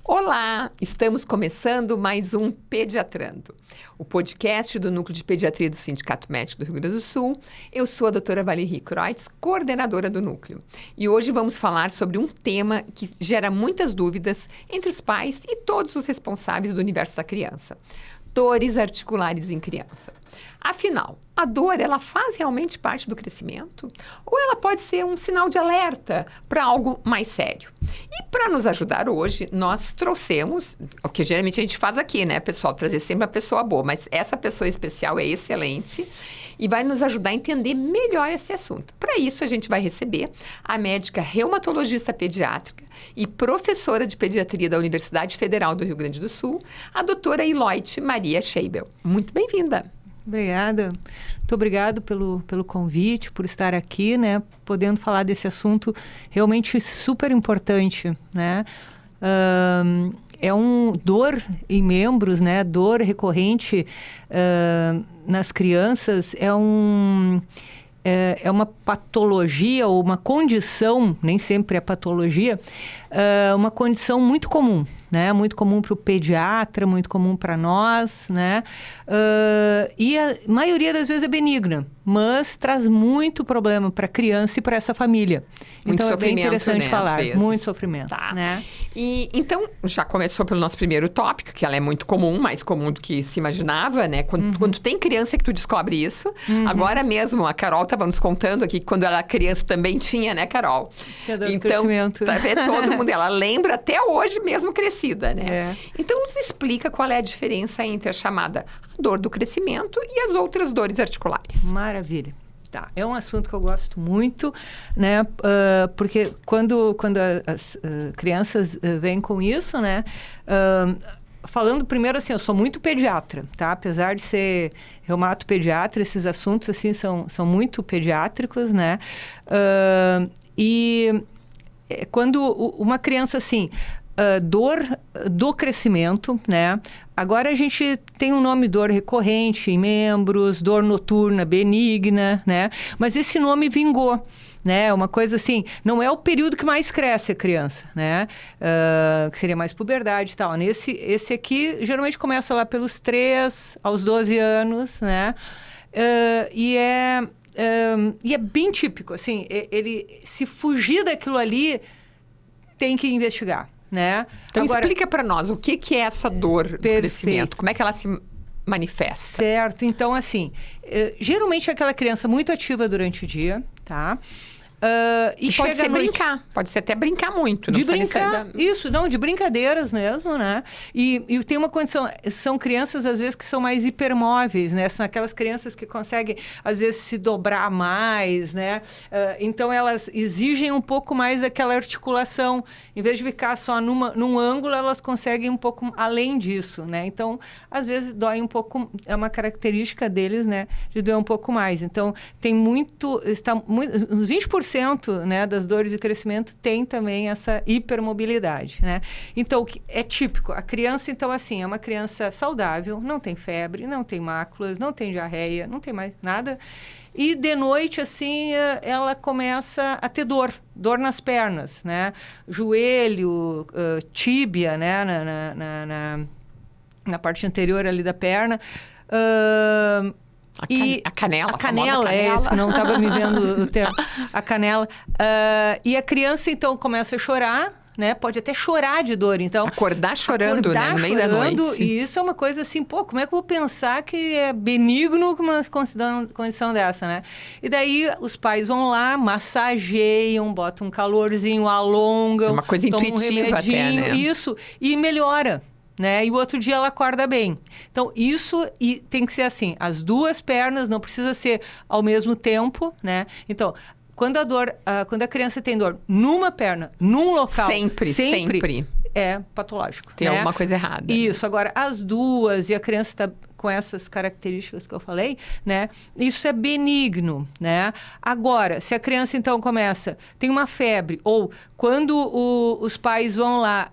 Olá, estamos começando mais um Pediatrando, o podcast do Núcleo de Pediatria do Sindicato Médico do Rio Grande do Sul. Eu sou a doutora Valerie Kreutz, coordenadora do núcleo. E hoje vamos falar sobre um tema que gera muitas dúvidas entre os pais e todos os responsáveis do universo da criança: dores articulares em criança. Afinal, a dor, ela faz realmente parte do crescimento? Ou ela pode ser um sinal de alerta para algo mais sério? E para nos ajudar hoje, nós trouxemos, o que geralmente a gente faz aqui, né, pessoal? Trazer sempre uma pessoa boa, mas essa pessoa especial é excelente e vai nos ajudar a entender melhor esse assunto. Para isso, a gente vai receber a médica reumatologista pediátrica e professora de pediatria da Universidade Federal do Rio Grande do Sul, a doutora Eloite Maria Scheibel. Muito bem-vinda. Obrigada. Muito obrigado pelo convite, por estar aqui, né, podendo falar desse assunto realmente super importante, né? É dor em membros, né? Dor recorrente nas crianças é uma patologia ou uma condição, nem sempre é patologia, uma condição muito comum, né? Muito comum para o pediatra, muito comum para nós, né? E a maioria das vezes é benigna, mas traz muito problema para a criança e para essa família. Muito então é bem interessante, né, falar, muito sofrimento. Tá. Né? E então, já começou pelo nosso primeiro tópico, que ela é muito comum, mais comum do que se imaginava, né? Quando tem criança que tu descobre isso. Agora mesmo, a Carol estava nos contando aqui que quando ela era criança também tinha, né, Carol? Tinha dor do então, crescimento. Tá vendo? Todo mundo, ela lembra até hoje mesmo crescida, né? É. Então, nos explica qual é a diferença entre a chamada dor do crescimento e as outras dores articulares. Maravilha. Tá. É um assunto que eu gosto muito, né? Porque quando as crianças vêm com isso, né? Falando primeiro assim, eu sou muito pediatra, tá? Apesar de ser reumatopediatra, esses assuntos assim são muito pediátricos, né? E quando uma criança assim, dor do crescimento, né? Agora a gente tem um nome dor recorrente em membros, dor noturna benigna, né? Mas esse nome vingou, né? Uma coisa assim, não é o período que mais cresce a criança, né? Que seria mais puberdade e tal. Esse aqui geralmente começa lá pelos 3 aos 12 anos, né? E é bem típico, assim, ele se fugir daquilo ali, tem que investigar. Né? Então, explica para nós o que é essa dor do crescimento, como é que ela se manifesta. Certo, então assim, geralmente é aquela criança muito ativa durante o dia, tá? E pode ser brincar, pode ser até brincar muito. De brincar, isso, não, de brincadeiras mesmo, né? E tem uma condição, são crianças às vezes que são mais hipermóveis, né? São aquelas crianças que conseguem às vezes se dobrar mais, né? Então elas exigem um pouco mais daquela articulação. Em vez de ficar só num ângulo, elas conseguem um pouco além disso, né? Então, às vezes dói um pouco, é uma característica deles, né? De doer um pouco mais. Então, tem uns 20%, né, das dores de crescimento tem também essa hipermobilidade, né? Então, é típico. A criança, então, assim, é uma criança saudável, não tem febre, não tem máculas, não tem diarreia, não tem mais nada. E de noite, assim, ela começa a ter dor nas pernas, né? Joelho, tíbia, né? Na parte anterior ali da perna. A canela. A canela, é isso, não estava me vendo o termo. A canela. E a criança, então, começa a chorar, né? Pode até chorar de dor, então... Acordar chorando, né? No meio da noite. E isso é uma coisa assim, pô, como é que eu vou pensar que é benigno com uma condição dessa, né? E daí os pais vão lá, massageiam, botam um calorzinho, alongam... É uma coisa intuitiva até, né? Isso, e melhora. Né? E o outro dia ela acorda bem. Então, isso tem que ser assim, as duas pernas, não precisa ser ao mesmo tempo, né? Então, quando a criança tem dor numa perna, num local... Sempre. É patológico. Tem alguma coisa errada. Isso. Né? Agora, as duas, e a criança está com essas características que eu falei, né? Isso é benigno, né? Agora, se a criança, então, tem uma febre, ou quando os pais vão lá...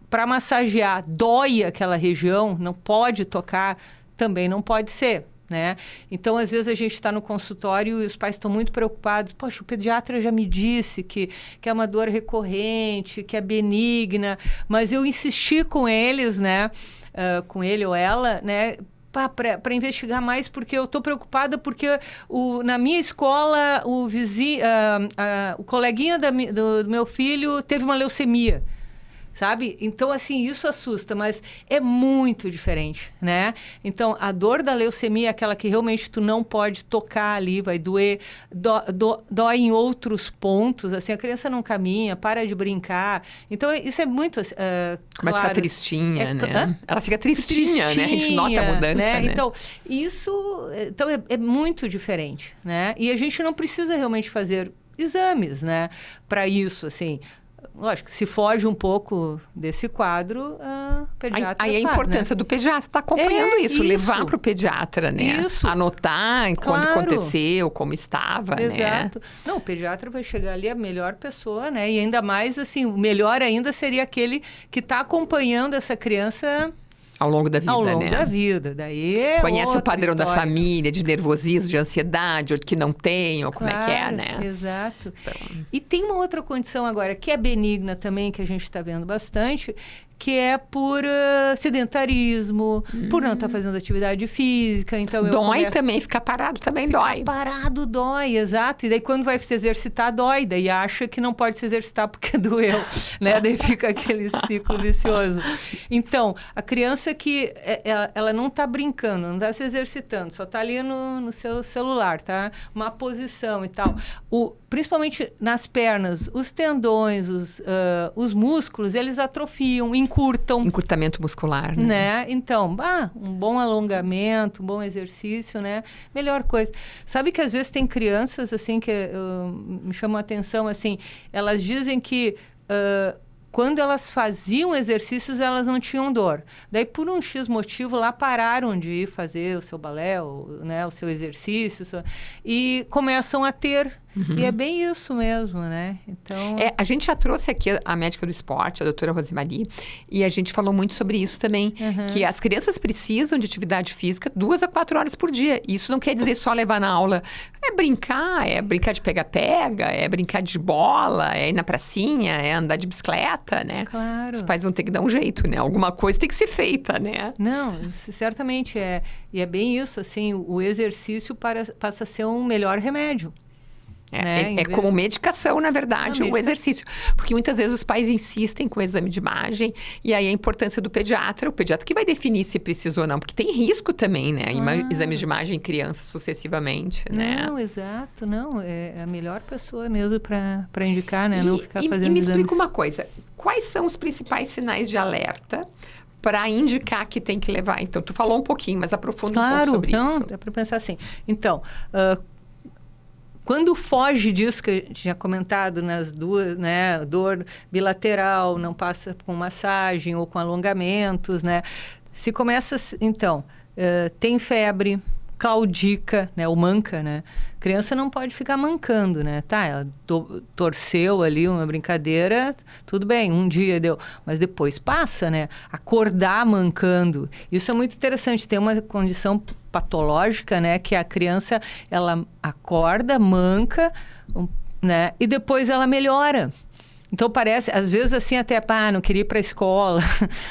para massagear, dói aquela região, não pode tocar, também não pode ser, né? Então, às vezes, a gente está no consultório e os pais estão muito preocupados. Poxa, o pediatra já me disse que é uma dor recorrente, que é benigna, mas eu insisti com eles, né? Com ele ou ela, né? Para investigar mais, porque eu estou preocupada porque na minha escola o vizinho, o coleguinha do meu filho teve uma leucemia. Sabe? Então, assim, isso assusta, mas é muito diferente, né? Então, a dor da leucemia é aquela que realmente tu não pode tocar ali, vai doer, dói em outros pontos, assim, a criança não caminha, para de brincar. Então, isso é muito Começa a ficar tristinha, né? Ela fica tristinha, né? A gente nota a mudança, né? Então, isso é muito diferente, né? E a gente não precisa realmente fazer exames, né? Para isso, assim... Lógico, se foge um pouco desse quadro, a pediatra Aí a importância, né, do pediatra estar acompanhando isso, levar para o pediatra, né? Isso. Anotar quando aconteceu, como estava, Exato. né? Não, o pediatra vai chegar ali a melhor pessoa, né? E ainda mais, assim, o melhor ainda seria aquele que está acompanhando essa criança... Ao longo da vida, Ao longo né? da vida. Daí conhece o padrão história. Da família, de nervosismo, de ansiedade, ou que não tem, ou como é que é, né? Exato. Então... E tem uma outra condição agora, que é benigna também, que a gente está vendo bastante, que é por sedentarismo, por não estar fazendo atividade física. Então dói também, ficar parado também dói. Parado dói, exato. E daí quando vai se exercitar, dói. Daí acha que não pode se exercitar porque doeu, né? Daí fica aquele ciclo vicioso. Então, a criança que ela não está brincando, não está se exercitando, só está ali no seu celular, tá? Uma posição e tal. Principalmente nas pernas, os tendões, os músculos, eles atrofiam, encurtam. Encurtamento muscular, né? Então, um bom alongamento, um bom exercício, né? Melhor coisa. Sabe que às vezes tem crianças, assim, que me chamam a atenção, assim, elas dizem que... quando elas faziam exercícios, elas não tinham dor. Daí, por um X motivo, lá pararam de ir fazer o seu balé, né, o seu exercício, e começam a ter. E é bem isso mesmo, né? Então... a gente já trouxe aqui a médica do esporte, a doutora Rosemarie, e a gente falou muito sobre isso também, que as crianças precisam de atividade física 2 a 4 horas por dia. Isso não quer dizer só levar na aula. É brincar de pega-pega, é brincar de bola, é ir na pracinha, é andar de bicicleta, né? Claro. Os pais vão ter que dar um jeito, né? Alguma coisa tem que ser feita, né? Não, certamente é. E é bem isso, assim, o exercício passa a ser um melhor remédio. É como medicação, na verdade, o exercício. Porque muitas vezes os pais insistem com o exame de imagem, e aí a importância do pediatra, o pediatra que vai definir se precisa ou não, porque tem risco também, né? Exames de imagem em criança sucessivamente, né? Não, exato, não. É a melhor pessoa mesmo para indicar, né? Não ficar fazendo me exames. explica uma coisa, quais são os principais sinais de alerta para indicar que tem que levar? Então, tu falou um pouquinho, mas aprofunda um pouco sobre isso. Dá para pensar assim. Então... quando foge disso que a gente tinha comentado nas duas, né, dor bilateral, não passa com massagem ou com alongamentos, né? Se começa, então, tem febre, claudica, né, ou manca, né? Criança não pode ficar mancando, né? Tá, ela torceu ali uma brincadeira, tudo bem, um dia deu, mas depois passa, né? Acordar mancando. Isso é muito interessante, tem uma condição patológica, né, que a criança, ela acorda, manca, né, e depois ela melhora. Então, parece, às vezes, assim, até, não queria ir para a escola.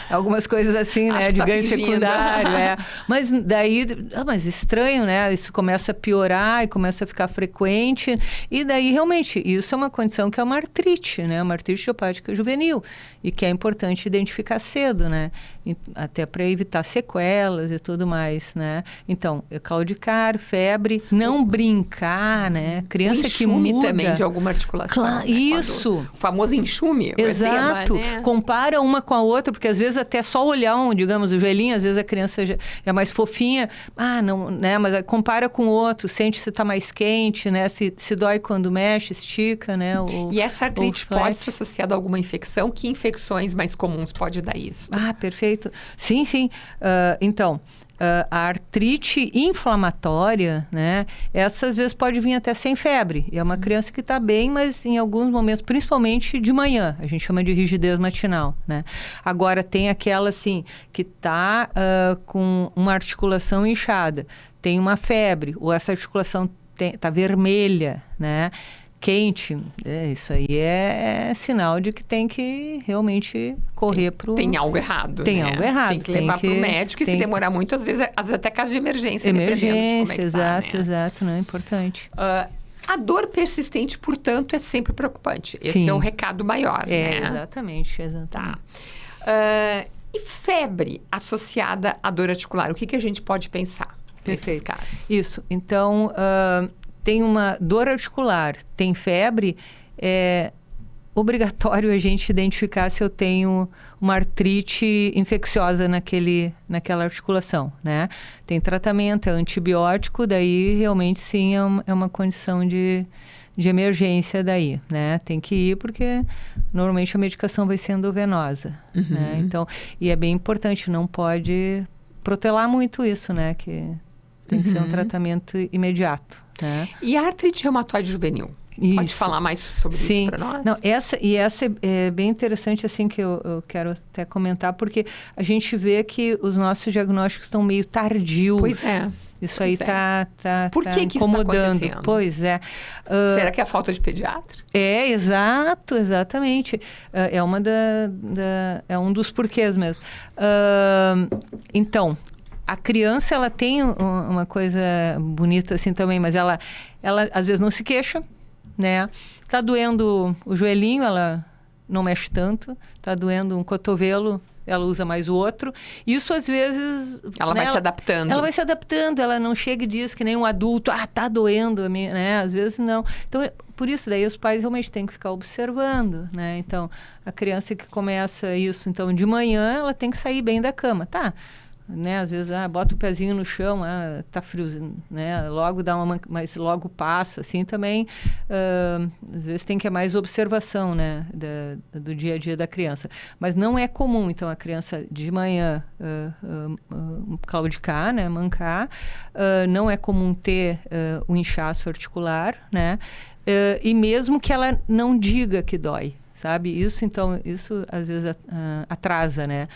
Algumas coisas assim, né? De ganho secundário, Mas daí, mas estranho, né? Isso começa a piorar e começa a ficar frequente. E daí, realmente, isso é uma condição que é uma artrite, né? Uma artrite idiopática juvenil. E que é importante identificar cedo, né? Até para evitar sequelas e tudo mais, né? Então, claudicar, febre, não brincar, né? Criança que muda... também de alguma articulação. Claro, né? Isso! O famoso enxume. Exato. Edema, né? Compara uma com a outra, porque às vezes até só olhar digamos, o joelhinho, às vezes a criança já é mais fofinha. Não, né? Mas compara com o outro, sente se está mais quente, né? Se dói quando mexe, estica, né? E essa artrite pode ser associada a alguma infecção? Que infecções mais comuns pode dar isso? Perfeito. Sim. Então, a artrite inflamatória, né? Essa às vezes pode vir até sem febre. E é uma criança que está bem, mas em alguns momentos, principalmente de manhã, a gente chama de rigidez matinal, né? Agora tem aquela assim, que está com uma articulação inchada, tem uma febre, ou essa articulação está vermelha, né? Quente, isso aí é sinal de que tem que realmente correr para o... Tem algo errado, Tem algo errado. Tem que levar para o médico e se demorar muito, às vezes até caso de emergência. Emergência, exato, tá, né? Exato, não é importante. A dor persistente, portanto, é sempre preocupante. Esse é o recado maior, né? Exatamente. Tá. E febre associada à dor articular, o que a gente pode pensar nesses casos? Isso, então... tem uma dor articular, tem febre, é obrigatório a gente identificar se eu tenho uma artrite infecciosa naquela articulação, né? Tem tratamento, é antibiótico, daí realmente sim é uma condição de emergência daí, né? Tem que ir porque normalmente a medicação vai ser endovenosa, né? Então, e é bem importante, não pode protelar muito isso, né? Que tem que ser um tratamento imediato. Né? E a artrite reumatoide juvenil? Isso. Pode falar mais sobre isso para nós? Não, essa é bem interessante, assim, que eu quero até comentar, porque a gente vê que os nossos diagnósticos estão meio tardios. Pois é. Isso aí tá Por que incomodando. Isso tá acontecendo? Pois é. Será que é a falta de pediatra? Exatamente. É um dos porquês mesmo. Então, a criança, ela tem uma coisa bonita assim também, mas ela às vezes não se queixa, né? Tá doendo o joelhinho, ela não mexe tanto. Tá doendo um cotovelo, ela usa mais o outro. Isso às vezes... Ela vai se adaptando. Ela vai se adaptando, ela não chega e diz que nem um adulto, tá doendo, né? Às vezes não. Então, por isso daí os pais realmente têm que ficar observando, né? Então, a criança que começa isso, então de manhã ela tem que sair bem da cama, tá? Né? Às vezes, bota o pezinho no chão, tá friozinho, né? Logo dá mas logo passa, assim também. Às vezes tem que mais observação, né? Do dia a dia da criança. Mas não é comum, então, a criança de manhã claudicar, né? Mancar. Não é comum ter um inchaço articular, né? E mesmo que ela não diga que dói. Sabe? Isso às vezes atrasa, né?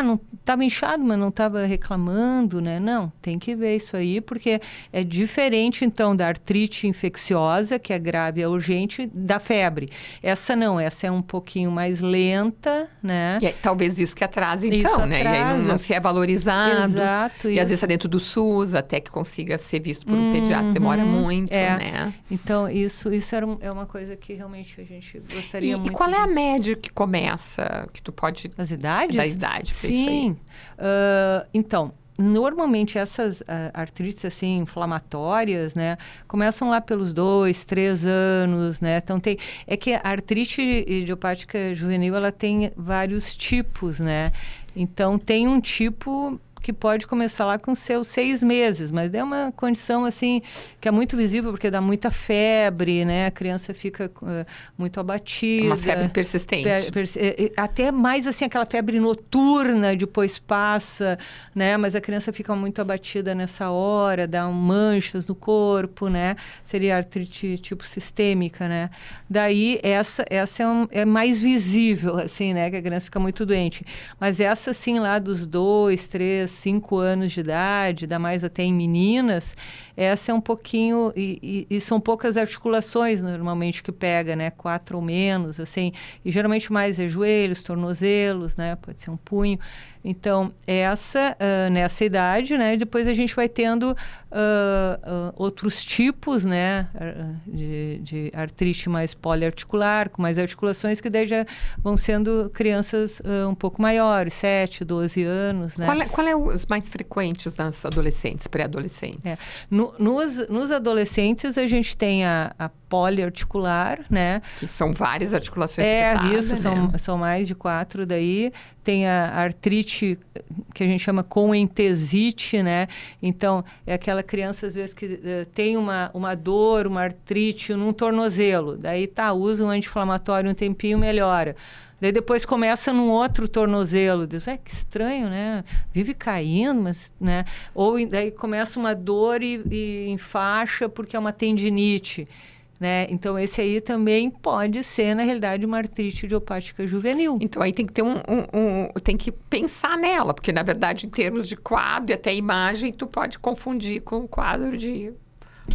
Não estava inchado, mas não estava reclamando, né? Não, tem que ver isso aí, porque é diferente, então, da artrite infecciosa, que é grave, é urgente, da febre. Essa não, essa é um pouquinho mais lenta, né? E talvez isso que atrasa, então, isso né? Atrasa. E aí não se é valorizado. Exato. E às vezes está dentro do SUS, até que consiga ser visto por um pediatra, demora muito, né? Então, isso é uma coisa que realmente a gente gostaria muito. Qual é a média que começa, que tu pode... As idades? Da idade. Sim. Então, normalmente essas artrites assim, inflamatórias, né, começam lá pelos 2, 3 anos, né? Então é que a artrite idiopática juvenil, ela tem vários tipos, né? Então tem um tipo que pode começar lá com seus 6 meses, mas é uma condição assim que é muito visível porque dá muita febre, né? A criança fica muito abatida. Uma febre persistente. Até mais assim aquela febre noturna, depois passa, né? Mas a criança fica muito abatida nessa hora, dá manchas no corpo, né? Seria artrite tipo sistêmica, né? Daí essa é mais visível, assim, né? Que a criança fica muito doente. Mas essa assim lá dos 2, 3, 5 anos de idade, dá mais até em meninas, essa é um pouquinho, e são poucas articulações normalmente que pega, né? 4 ou menos, assim, e geralmente mais é joelhos, tornozelos, né? Pode ser um punho. Então, nessa idade, né? Depois a gente vai tendo outros tipos, né? De artrite mais poliarticular, com mais articulações, que daí já vão sendo crianças um pouco maiores, 7, 12 anos, né? Qual é os mais frequentes nas adolescentes, pré-adolescentes? Nos adolescentes, a gente tem a poliarticular, né? Que são várias articulações afetadas, isso, né? são mais de 4 daí. Tem a artrite que a gente chama coentesite, né? Então, é aquela criança, às vezes, que tem uma dor, uma artrite num tornozelo. Daí, usa um anti-inflamatório um tempinho, melhora. Daí depois começa num outro tornozelo. Diz, que estranho, né? Vive caindo, mas, né? Ou daí começa uma dor e enfaixa porque é uma tendinite, né? Então, esse aí também pode ser, na realidade, uma artrite idiopática juvenil. Então, aí tem que ter tem que pensar nela, porque, na verdade, em termos de quadro e até imagem, tu pode confundir com o quadro de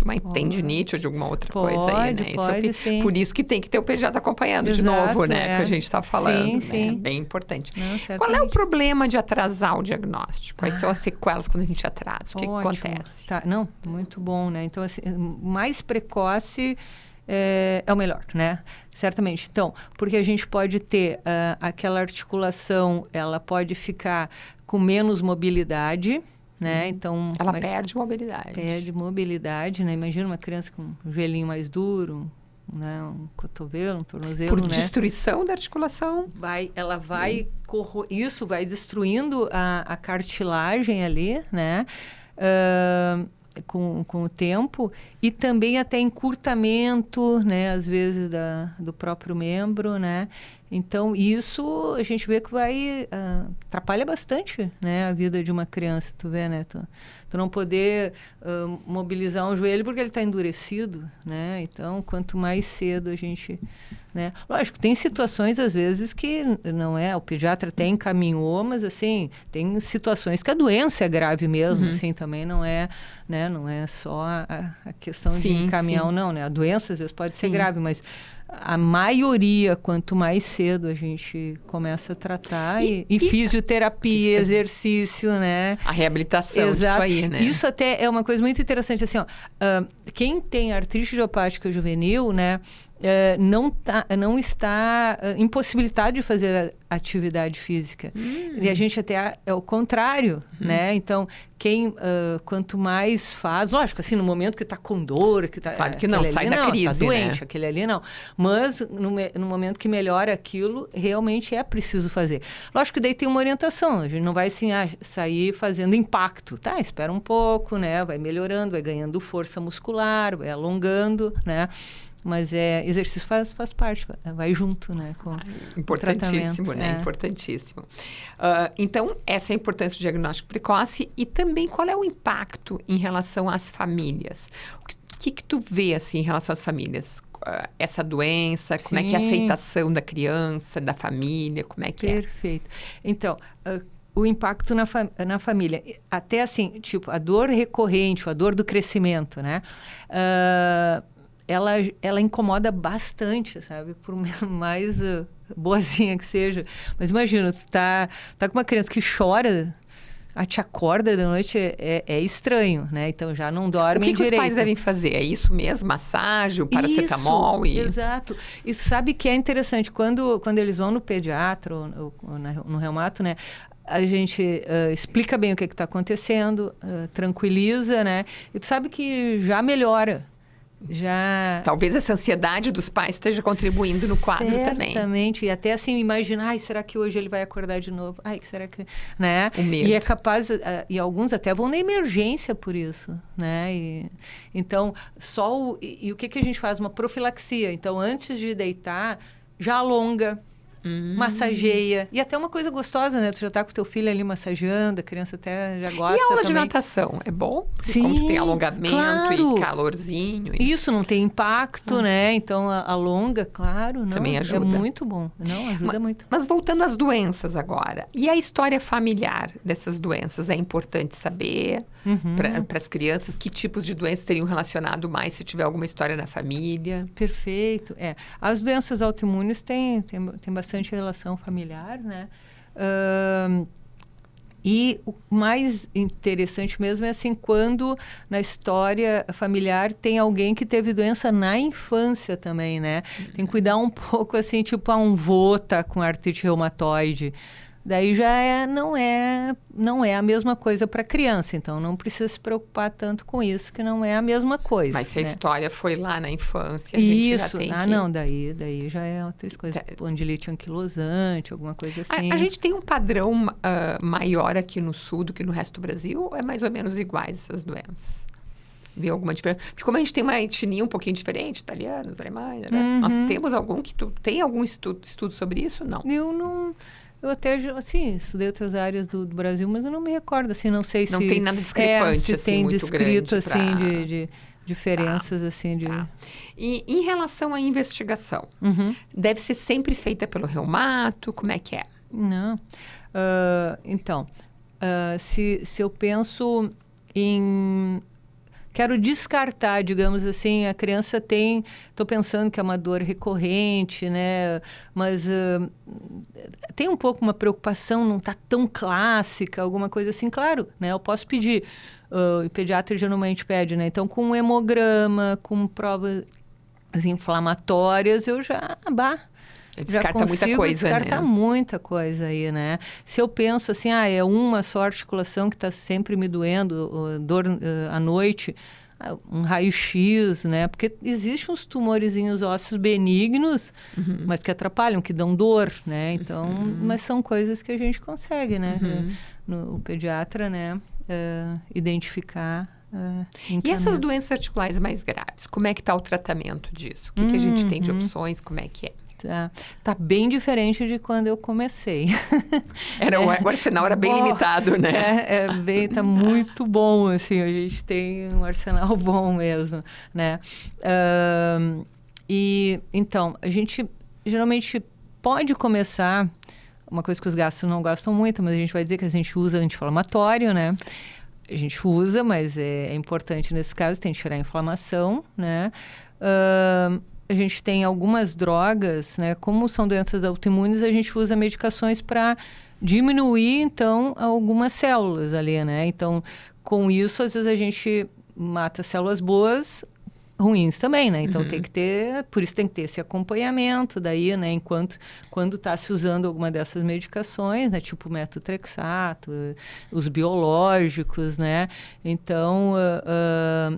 uma tendinite ou de alguma outra coisa aí, né? Pode, sim. Por isso que tem que ter o pediatra acompanhando. Exato, de novo, né? Que a gente está falando, sim. né? Bem importante. Não, qual é o problema de atrasar o diagnóstico? Quais são as sequelas quando a gente atrasa? O que acontece? Não, muito bom, né? Então, assim, mais precoce é o melhor, né? Certamente. Então, porque a gente pode ter aquela articulação, ela pode ficar com menos mobilidade, né? Então, ela perde mobilidade. Perde mobilidade, né? Imagina uma criança com um joelhinho mais duro, né? Um cotovelo, um tornozelo, por destruição da articulação. Ela vai isso vai destruindo a cartilagem ali, né? Com o tempo, e também até encurtamento, né, às vezes do próprio membro, né? Então, isso a gente vê que vai atrapalha bastante, né, a vida de uma criança, tu vê, né? Tu não poder mobilizar um joelho porque ele está endurecido, né? Então, quanto mais cedo a gente... Né? Lógico, tem situações, às vezes, que não é... O pediatra até encaminhou, mas, assim, tem situações que a doença é grave mesmo, assim, também não é, né? Não é só a questão de encaminhar ou não, né? A doença, às vezes, pode ser grave, mas a maioria, quanto mais cedo a gente começa a tratar, e fisioterapia, exercício, né? A reabilitação, exato. Isso aí, né? Isso até é uma coisa muito interessante, assim, quem tem artrite idiopática juvenil, né? Não está impossibilitado de fazer atividade física. E a gente até é o contrário, né? Então, quanto mais faz... Lógico, assim, no momento que está com dor... que tá, claro que não, sai da crise, tá doente, né? Aquele ali não. Mas, no momento que melhora aquilo, realmente é preciso fazer. Lógico que daí tem uma orientação. A gente não vai, assim, sair fazendo impacto. Espera um pouco, né? Vai melhorando, vai ganhando força muscular, vai alongando, né? Mas exercício faz parte, vai junto, né? Com importantíssimo, né? Importantíssimo. Então, essa é a importância do diagnóstico precoce e também qual é o impacto em relação às famílias? O que tu vê, assim, em relação às famílias? Essa doença, como é que é a aceitação da criança, da família, como é que Perfeito. Então... o impacto na família. Até assim, tipo, a dor recorrente, a dor do crescimento, né? Ela incomoda bastante, sabe? Por mais boazinha que seja. Mas imagina, tu tá com uma criança que chora, te acorda da noite, é estranho, né? Então já não dorme direito. O que os pais devem fazer? É isso mesmo? Massagem, paracetamol? Exato. E sabe que é interessante, quando eles vão no pediatra ou no reumato, né? A gente explica bem o que está acontecendo, tranquiliza, né? E tu sabe que já melhora. Talvez essa ansiedade dos pais esteja contribuindo no quadro também. Certamente. E até assim, imaginar, será que hoje ele vai acordar de novo? Será que... Né? O medo. E é capaz... e alguns até vão na emergência por isso, né? Então, e o que a gente faz? Uma profilaxia. Então, antes de deitar, já alonga. Massageia. E até uma coisa gostosa, né? Tu já tá com o teu filho ali massageando, a criança até já gosta. E a aula também. de natação? É bom? Porque Sim, como tem alongamento claro. E calorzinho. Isso, não tem impacto, né? Então, alonga, claro. Não, também ajuda. É muito bom. Não, ajuda muito. Mas voltando às doenças agora. E a história familiar dessas doenças? É importante saber para as crianças que tipos de doenças teriam relacionado mais se tiver alguma história na família? Perfeito. As doenças autoimunes têm bastante relação familiar, né? E o mais interessante mesmo é assim, quando na história familiar tem alguém que teve doença na infância também, né? Tem que cuidar um pouco assim, tipo, um vô tá com artrite reumatoide, daí já não é a mesma coisa para criança. Então, não precisa se preocupar tanto com isso, que não é a mesma coisa. Mas se a né? história foi lá na infância, a gente já tem que... não, daí já é outras coisas. Espondilite anquilosante, alguma coisa assim. A gente tem um padrão maior aqui no sul do que no resto do Brasil? Ou é mais ou menos iguais essas doenças? Vê alguma diferença? Porque como a gente tem uma etnia um pouquinho diferente, italianos, alemães, né? Nós temos algum que tem algum estudo sobre isso? Não. Eu até, assim, estudei outras áreas do Brasil, mas eu não me recordo, assim, não sei se... Não tem nada discrepante, se assim, tem muito descrito, grande pra... assim, de diferenças, assim, de... Tá. E em relação à investigação, deve ser sempre feita pelo reumato? Como é que é? Não. Então, se eu penso em... Quero descartar, digamos assim, a criança tem... Estou pensando que é uma dor recorrente, né? Mas tem um pouco uma preocupação, não está tão clássica, alguma coisa assim. Claro, né? Eu posso pedir. O pediatra geralmente pede, né? Então, com um hemograma, com provas inflamatórias, eu já Descarta consigo muita coisa, descartar né? muita coisa aí, né? Se eu penso assim, é uma só articulação que está sempre me doendo, dor à noite, um raio-x, né? Porque existem uns tumorizinhos ósseos benignos, mas que atrapalham, que dão dor, né? Então, mas são coisas que a gente consegue, né? O pediatra, né? Identificar. E essas doenças articulares mais graves, como é que está o tratamento disso? O que a gente tem de opções? Como é que é? Tá bem diferente de quando eu comecei. O arsenal era bem limitado, né? Tá muito bom, assim, a gente tem um arsenal bom mesmo, né? E, então, a gente geralmente pode começar, uma coisa que os gastros não gostam muito, mas a gente vai dizer que a gente usa anti-inflamatório, né? A gente usa, mas é importante nesse caso, tem que tirar a inflamação, né? A gente tem algumas drogas, né? Como são doenças autoimunes, a gente usa medicações para diminuir, então, algumas células ali, né? Então, com isso, às vezes a gente mata células boas, ruins também, né? Então, tem que ter... Por isso tem que ter esse acompanhamento daí, né? Quando está se usando alguma dessas medicações, né? Tipo metotrexato, os biológicos, né? Então,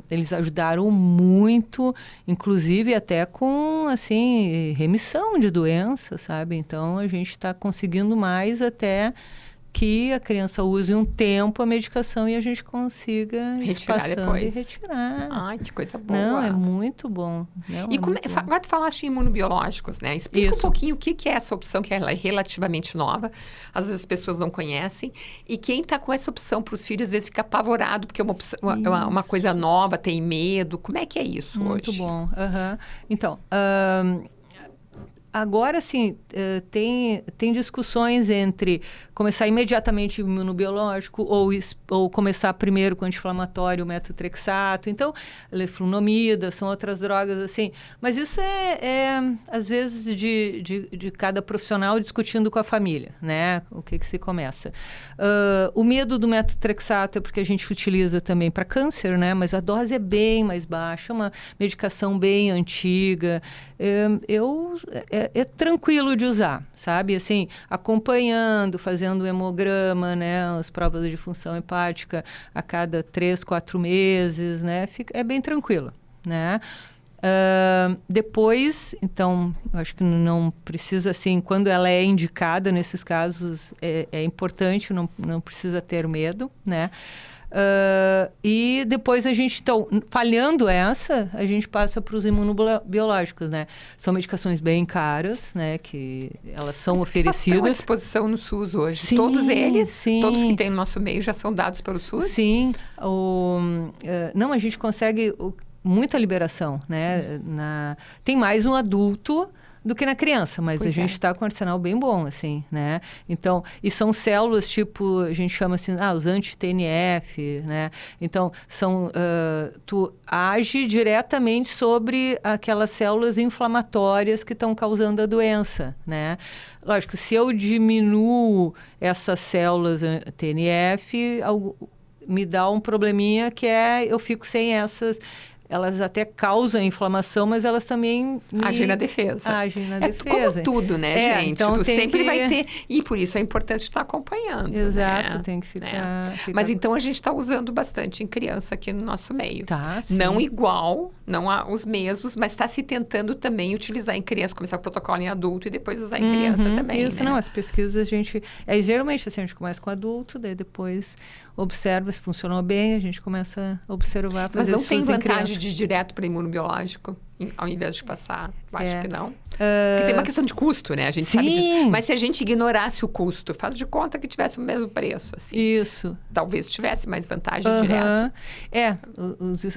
eles ajudaram muito, inclusive até com, assim, remissão de doença, sabe? Então, a gente está conseguindo mais até... que a criança use um tempo a medicação e a gente consiga retirar depois. E retirar. Ai, que coisa boa. Não, é muito bom. Agora tu falaste em imunobiológicos, né? Explica um pouquinho o que é essa opção, que ela é relativamente nova. Às vezes as pessoas não conhecem. E quem está com essa opção para os filhos, às vezes fica apavorado, porque é uma coisa nova, tem medo. Como é que é isso hoje? Muito bom. Então... Agora, sim, tem discussões entre começar imediatamente o imunobiológico ou começar primeiro com anti-inflamatório, o metotrexato. Então, leflunomida, são outras drogas, assim. Mas isso às vezes, de cada profissional discutindo com a família, né? O que se começa. O medo do metotrexato é porque a gente utiliza também para câncer, né? Mas a dose é bem mais baixa, é uma medicação bem antiga. É tranquilo de usar, sabe? Assim, acompanhando, fazendo hemograma, né? As provas de função hepática a cada 3, 4 meses, né? É bem tranquilo, né? Depois, então, acho que não precisa, assim, quando ela é indicada, nesses casos, é importante, não precisa ter medo, né? E depois a gente, então, falhando essa, a gente passa para os imunobiológicos, né? São medicações bem caras, né? Que elas são oferecidas. Estão à disposição no SUS hoje. Sim, todos eles, sim. todos que tem no nosso meio já são dados pelo SUS? Sim. Não, a gente consegue muita liberação, né? Tem mais um adulto do que na criança, mas a gente está com um arsenal bem bom, assim, né? Então, e são células tipo, a gente chama assim, os anti-TNF, né? Então, tu age diretamente sobre aquelas células inflamatórias que estão causando a doença, né? Lógico, se eu diminuo essas células TNF, me dá um probleminha que eu fico sem elas até causam inflamação, mas elas também agem na defesa. Agem na Como defesa. tudo, né, gente? Então Tu tem sempre que... vai ter... E por isso é importante estar acompanhando. Exato, né? tem que ficar... Mas então a gente está usando bastante em criança aqui no nosso meio. Tá, sim. Não igual, não os mesmos, mas está se tentando também utilizar em criança, começar o protocolo em adulto e depois usar em criança também, Isso, né? não, as pesquisas a gente... geralmente, assim, a gente começa com adulto, daí depois observa se funcionou bem, a gente começa a observar. Mas não tem vantagem de ir direto para imunobiológico, ao invés de passar? Eu acho que não. Porque tem uma questão de custo, né? A gente sabe disso. Mas se a gente ignorasse o custo, faz de conta que tivesse o mesmo preço, assim. Isso. Talvez tivesse mais vantagem direto.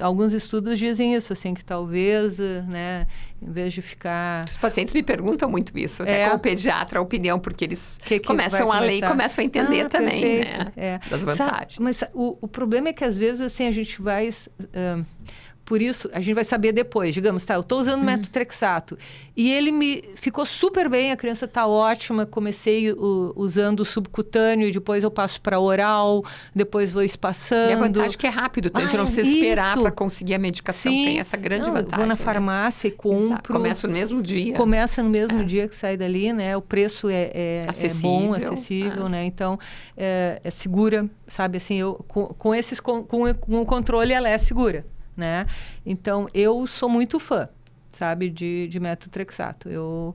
Alguns estudos dizem isso, assim, que talvez, né, em vez de ficar... Os pacientes me perguntam muito isso, até com o pediatra, a opinião, porque eles começam a ler e começam a entender também, perfeito. né? Das vantagens. Mas o problema é que, às vezes, assim, a gente vai... Por isso, a gente vai saber depois. Digamos, eu estou usando metotrexato. E ele me ficou super bem, a criança está ótima. Comecei usando o subcutâneo, e depois eu passo para oral, depois vou espaçando. E a vantagem é que é rápido, então tu não precisa esperar para conseguir a medicação. Sim. Tem essa grande vantagem. Eu vou na farmácia e compro. Começa no mesmo dia. Começa no mesmo dia que sai dali, né? O preço é bom, acessível, né? Então, é segura, sabe? Assim, com o controle, ela é segura. Né? Então, eu sou muito fã, sabe, de metotrexato. Eu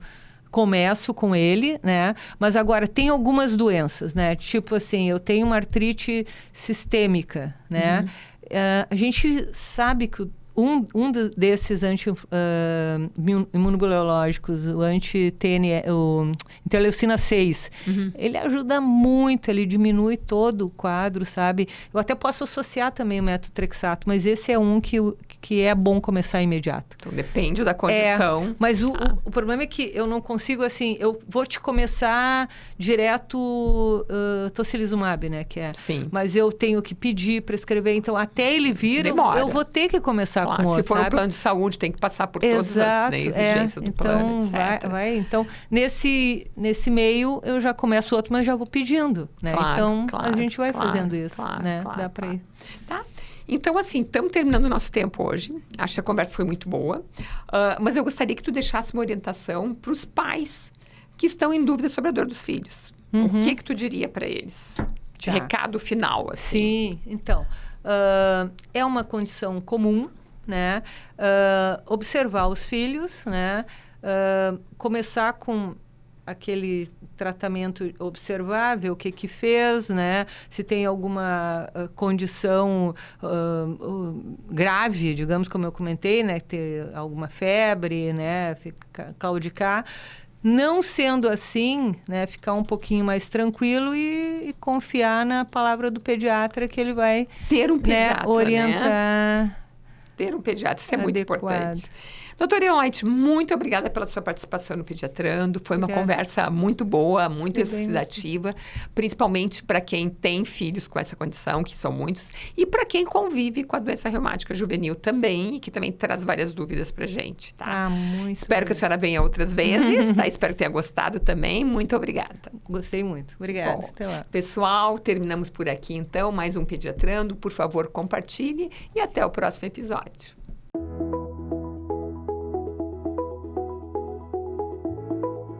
começo com ele, né? Mas agora, tem algumas doenças, né? Tipo assim, eu tenho uma artrite sistêmica, né? A gente sabe que desses imunobiológicos, o anti-TNF, o interleucina 6, ele ajuda muito, ele diminui todo o quadro, sabe? Eu até posso associar também o metotrexato, mas esse é um que é bom começar imediato. Então, depende da condição. Mas o problema é que eu não consigo, assim, eu vou te começar direto tocilizumab, né? Que é. Sim. Mas eu tenho que pedir, prescrever, então até ele vir, eu vou ter que começar com outro, se for sabe? um plano de saúde, tem que passar por todas as exigências do plano, etc. Então, nesse meio, eu já começo outro, mas já vou pedindo, né? Então, a gente vai fazendo isso, né? Dá para ir. Tá? Então, assim, estamos terminando o nosso tempo hoje. Acho que a conversa foi muito boa. Mas eu gostaria que tu deixasse uma orientação para os pais que estão em dúvida sobre a dor dos filhos. O que tu diria para eles? De recado final, assim. Sim, então... é uma condição comum, né? Observar os filhos, né? Começar com aquele tratamento observável, o que fez, né? Se tem alguma condição grave, digamos, como eu comentei, né? Ter alguma febre, né? Claudicar. Não sendo assim, né, ficar um pouquinho mais tranquilo e confiar na palavra do pediatra que ele vai ter um pediatra, orientar. Né? Ter um pediatra, isso é muito importante. Doutora Eloite, muito obrigada pela sua participação no Pediatrando. Foi uma conversa muito boa, muito elucidativa, principalmente para quem tem filhos com essa condição, que são muitos, e para quem convive com a doença reumática juvenil também, e que também traz várias dúvidas para a gente, tá? Muito Espero que a senhora venha outras vezes, tá? Espero que tenha gostado também. Muito obrigada. Gostei muito. Obrigada. Bom, até lá. Pessoal, terminamos por aqui, então. Mais um Pediatrando. Por favor, compartilhe e até o próximo episódio.